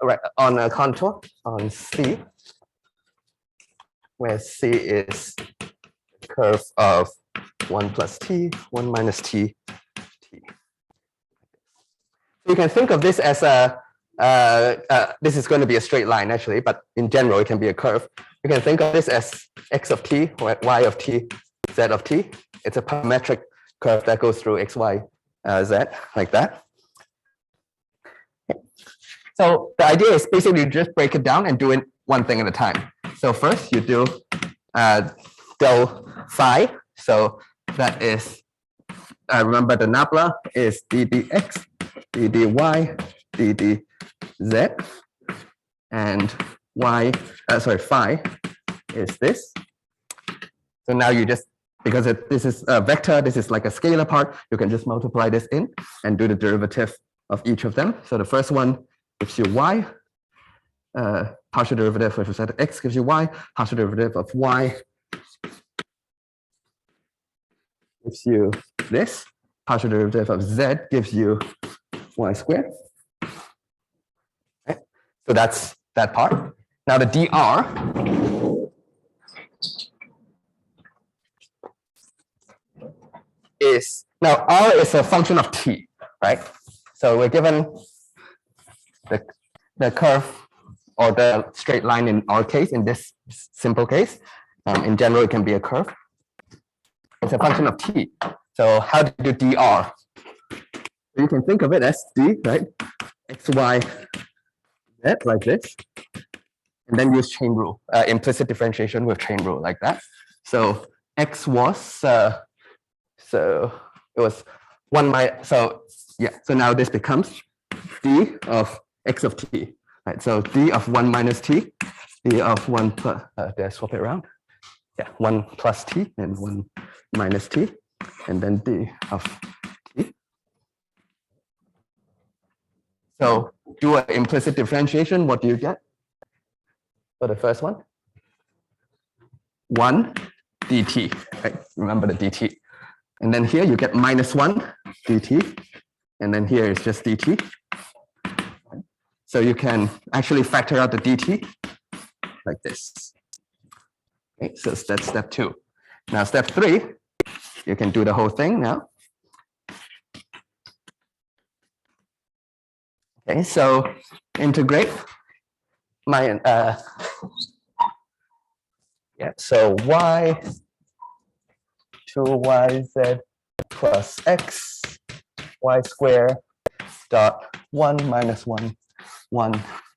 right, on a contour on C, where C is the curve of 1 plus t, 1 minus t, t. You can think of this as a, this is going to be a straight line actually, but in general it can be a curve. You can think of this as x of t, or y of t, z of t. It's a parametric curve that goes through x, y, z, like that. So the idea is basically just break it down and do it one thing at a time. So first you do del phi. So that is, remember the nabla is d dx, d dy, d dz, and phi is this. So now you just, because this is a vector, this is like a scalar part, you can just multiply this in and do the derivative of each of them. So the first one gives you y, partial derivative with respect to x gives you y, partial derivative of y gives you this, partial derivative of z gives you y squared. Okay. So that's that part. Now the dr is, now r is a function of t, right? So we're given the curve or the straight line in our case, in this simple case. In general, it can be a curve. It's a function of t. So how do you do dr? You can think of it as d, right? X, y, z, like this. And then use chain rule, implicit differentiation with chain rule, like that. So x was, so it was 1 minus, so yeah, so now this becomes d of x of t, right? So d of 1 minus t, d of 1 plus, did I swap it around? Yeah, 1 plus t and 1 minus t, and then d of t. So do an implicit differentiation, what do you get for the first one? 1 dt, right? Remember the dt. And then here you get minus 1 dt, and then here is just dt. So you can actually factor out the dt like this. Okay, so that's step 2. Now step 3, you can do the whole thing now. Okay, so integrate my so y 2yz plus x y squared dot 1 minus 1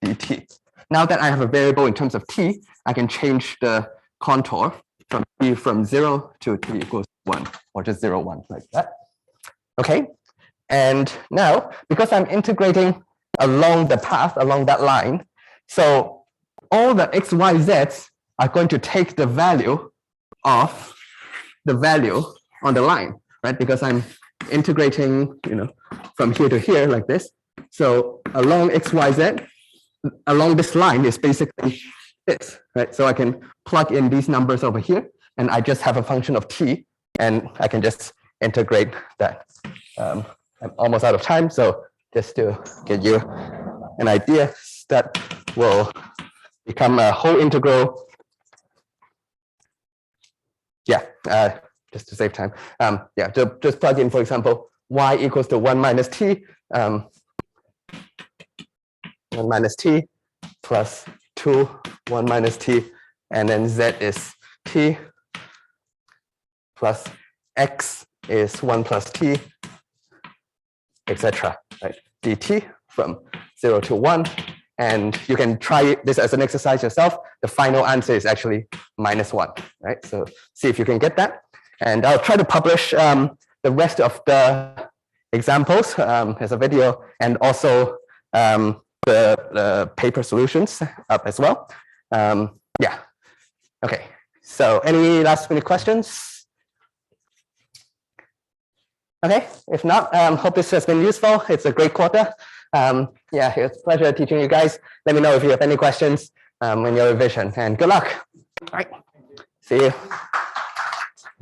dt. Now that I have a variable in terms of t, I can change the contour from t from 0 to t equals 1, or just 0, 1, like that. Okay, and now because I'm integrating along the path, along that line, so all the x, y, z's are going to take the value of the value on the line, right? Because I'm integrating, from here to here like this. So along x, y, z, along this line is basically this, right? So I can plug in these numbers over here, and I just have a function of t, and I can just integrate that. I'm almost out of time, so just to get you an idea, that will become a whole integral. Yeah, just to save time. Yeah, just plug in, for example, y equals to 1 minus t, 1 minus t plus 2, 1 minus t, and then z is t plus x is 1 plus t, etc. Right? dt from 0 to 1. And you can try this as an exercise yourself. The final answer is actually minus 1, right? So see if you can get that. And I'll try to publish the rest of the examples as a video, and also the paper solutions up as well. Yeah. Okay. So any last minute questions? Okay. If not, hope this has been useful. It's a great quarter. Yeah, it's a pleasure teaching you guys. Let me know if you have any questions in your revision, and good luck. All right. See you.